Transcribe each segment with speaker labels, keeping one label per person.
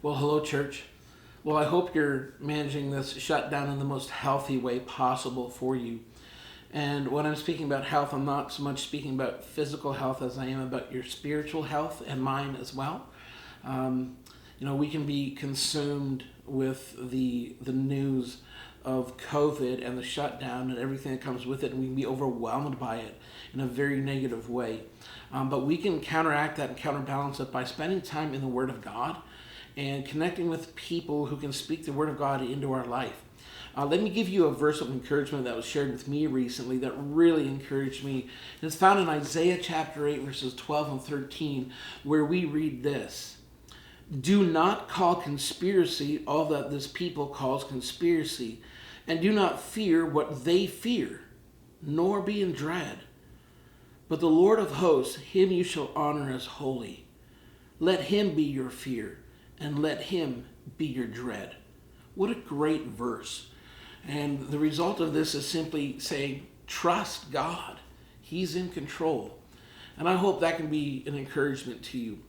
Speaker 1: Well, hello, church. Well, I hope you're managing this shutdown in the most healthy way possible for you. And when I'm speaking about health, I'm not so much speaking about physical health as I am about your spiritual health and mine as well. We can be consumed with the news of COVID and the shutdown and everything that comes with it, and we can be overwhelmed by it in a very negative way. But we can counteract that and counterbalance it by spending time in the Word of God and connecting with people who can speak the Word of God into our life. Let me give you a verse of encouragement that was shared with me recently that really encouraged me. And it's found in Isaiah chapter 8, verses 12 and 13, where we read this: "Do not call conspiracy all that this people calls conspiracy, and do not fear what they fear, nor be in dread. But the Lord of hosts, him you shall honor as holy. Let him be your fear, and let him be your dread." What a great verse. And the result of this is simply saying, trust God. He's in control. And I hope that can be an encouragement to you.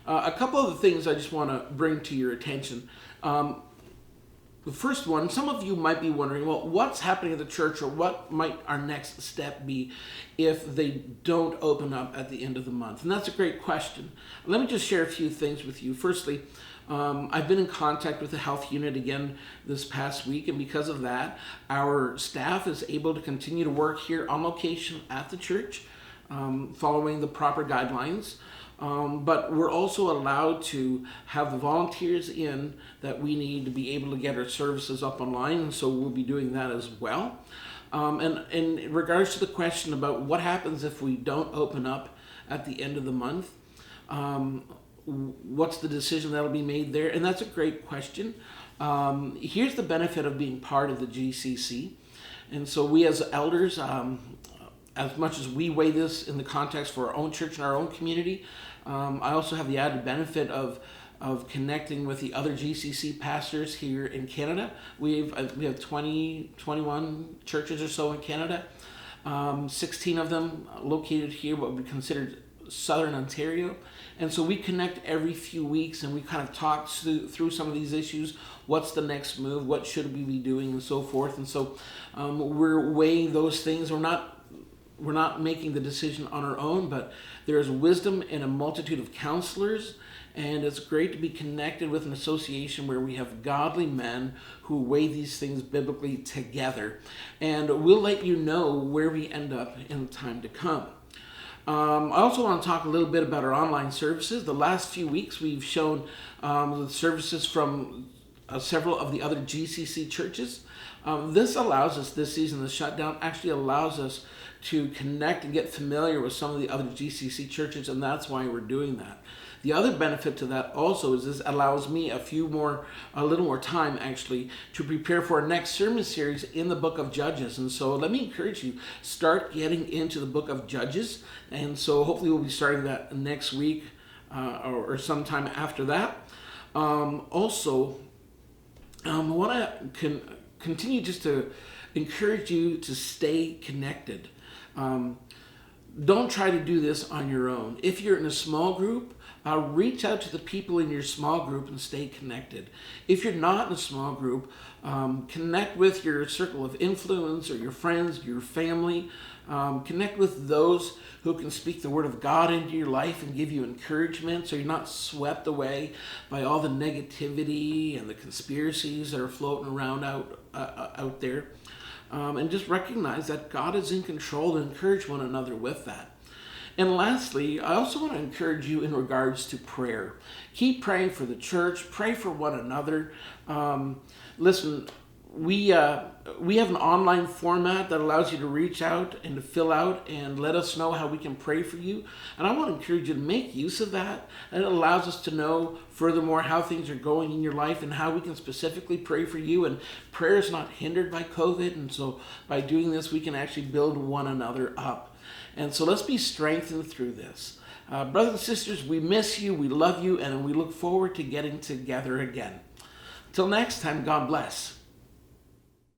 Speaker 1: A couple of the things I just want to bring to your attention. The first one, some of you might be wondering, well, what's happening at the church, or what might our next step be if they don't open up at the end of the month? And that's a great question. Let me just share a few things with you. Firstly, I've been in contact with the health unit again this past week, and because of that, our staff is able to continue to work here on location at the church, following the proper guidelines. But we're also allowed to have the volunteers in that we need to be able to get our services up online, and so we'll be doing that as well. And in regards to the question about what happens if we don't open up at the end of the month, what's the decision that'll be made there? And that's a great question. Here's the benefit of being part of the GCC. And so we as elders, as much as we weigh this in the context for our own church and our own community, I also have the added benefit of connecting with the other GCC pastors here in Canada. We have 21 churches or so in Canada, 16 of them located here, what we considered Southern Ontario. And so we connect every few weeks, and we kind of talk through some of these issues. What's the next move? What should we be doing, and so forth. And so we're weighing those things. We're not making the decision on our own, but there's wisdom in a multitude of counselors, and it's great to be connected with an association where we have godly men who weigh these things biblically together. And we'll let you know where we end up in the time to come. I also want to talk a little bit about our online services. The last few weeks we've shown the services from several of the other GCC churches. This allows us, this season, the shutdown actually allows us to connect and get familiar with some of the other GCC churches, and that's why we're doing that. The other benefit to that also is this allows me a little more time actually to prepare for our next sermon series in the book of Judges. And so let me encourage you, start getting into the book of Judges. And so hopefully we'll be starting that next week or sometime after that. Also, I want to continue just to encourage you to stay connected. Don't try to do this on your own. If you're in a small group, reach out to the people in your small group and stay connected. If you're not in a small group, connect with your circle of influence or your friends, your family. Connect with those who can speak the Word of God into your life and give you encouragement so you're not swept away by all the negativity and the conspiracies that are floating around out there. And just recognize that God is in control, and encourage one another with that. And lastly, I also want to encourage you in regards to prayer. Keep praying for the church, pray for one another. Listen, we have an online format that allows you to reach out and to fill out and let us know how we can pray for you. And I want to encourage you to make use of that. And it allows us to know furthermore how things are going in your life and how we can specifically pray for you. And prayer is not hindered by COVID. And so by doing this, we can actually build one another up. And so let's be strengthened through this. Brothers and sisters, we miss you, we love you, and we look forward to getting together again. Till next time, God bless.